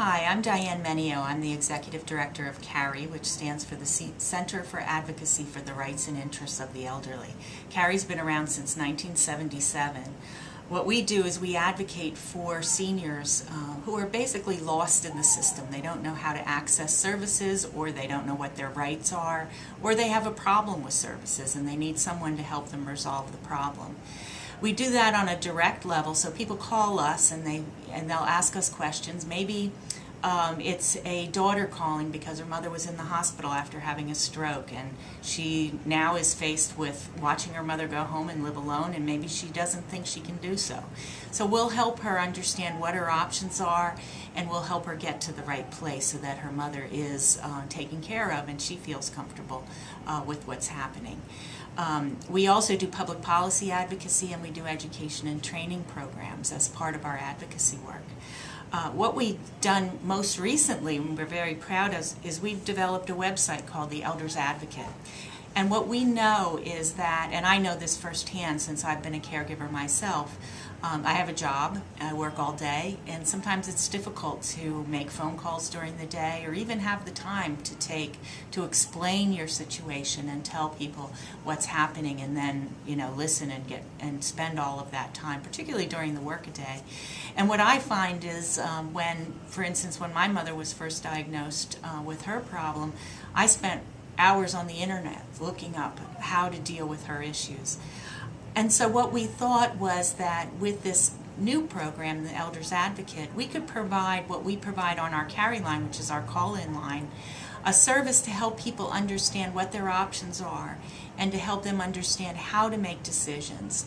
Hi, I'm Diane Menio. I'm the Executive Director of CARIE, which stands for the Center for Advocacy for the Rights and Interests of the Elderly. CARIE's been around since 1977. What we do is we advocate for seniors who are basically lost in the system. They don't know how to access services, or they don't know what their rights are, or they have a problem with services and they need someone to help them resolve the problem. We do that on a direct level, so people call us and they'll ask us questions. Maybe it's a daughter calling because her mother was in the hospital after having a stroke, and she now is faced with watching her mother go home and live alone, and maybe she doesn't think she can do so. So we'll help her understand what her options are, and we'll help her get to the right place so that her mother is taken care of and she feels comfortable with what's happening. We also do public policy advocacy, and we do education and training programs as part of our advocacy work. What we've done most recently, and we're very proud of, is we've developed a website called the Elders Advocate. And what we know is that, and I know this firsthand since I've been a caregiver myself, I have a job, I work all day, and sometimes it's difficult to make phone calls during the day or even have the time to explain your situation and tell people what's happening, and then listen and spend all of that time, particularly during the workaday. And what I find is for instance, when my mother was first diagnosed with her problem, I spent hours on the internet looking up how to deal with her issues. And so what we thought was that with this new program, the Elders Advocate, we could provide what we provide on our CARIE line, which is our call-in line, a service to help people understand what their options are and to help them understand how to make decisions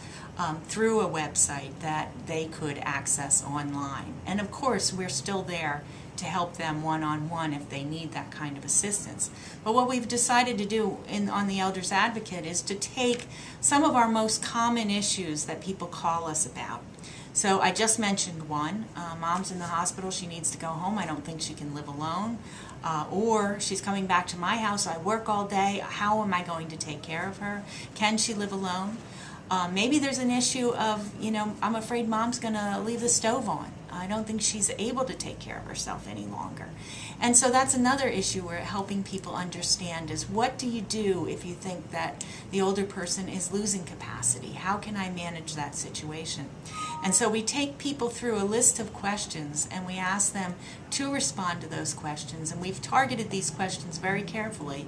through a website that they could access online. And of course, we're still there to help them one-on-one if they need that kind of assistance. But what we've decided to do on the Elders Advocate is to take some of our most common issues that people call us about. So I just mentioned one. Mom's in the hospital, she needs to go home, I don't think she can live alone. Or she's coming back to my house, I work all day, how am I going to take care of her? Can she live alone? Maybe there's an issue of, I'm afraid mom's going to leave the stove on. I don't think she's able to take care of herself any longer. And so that's another issue we're helping people understand is, what do you do if you think that the older person is losing capacity? How can I manage that situation? And so we take people through a list of questions and we ask them to respond to those questions. And we've targeted these questions very carefully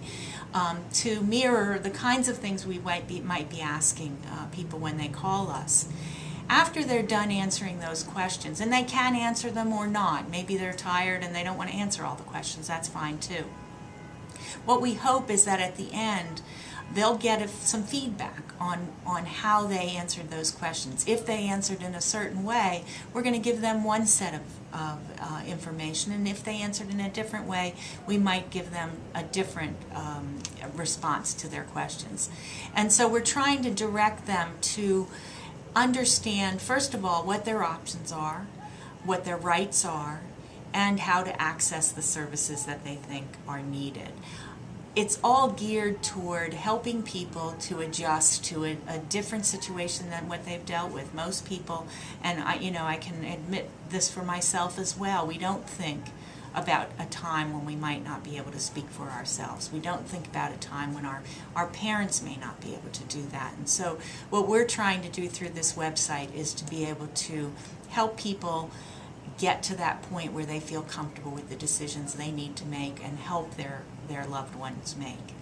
to mirror the kinds of things we might be asking people when they call us. After they're done answering those questions, and they can answer them or not, maybe they're tired and they don't want to answer all the questions, that's fine too. What we hope is that at the end, they'll get some feedback on how they answered those questions. If they answered in a certain way, we're going to give them one set of information, and if they answered in a different way, we might give them a different response to their questions. And so we're trying to direct them to understand, first of all, what their options are, what their rights are, and how to access the services that they think are needed. It's all geared toward helping people to adjust to a different situation than what they've dealt with. Most people, and I can admit this for myself as well, we don't think about a time when we might not be able to speak for ourselves. We don't think about a time when our parents may not be able to do that. And so what we're trying to do through this website is to be able to help people get to that point where they feel comfortable with the decisions they need to make and help their loved ones make.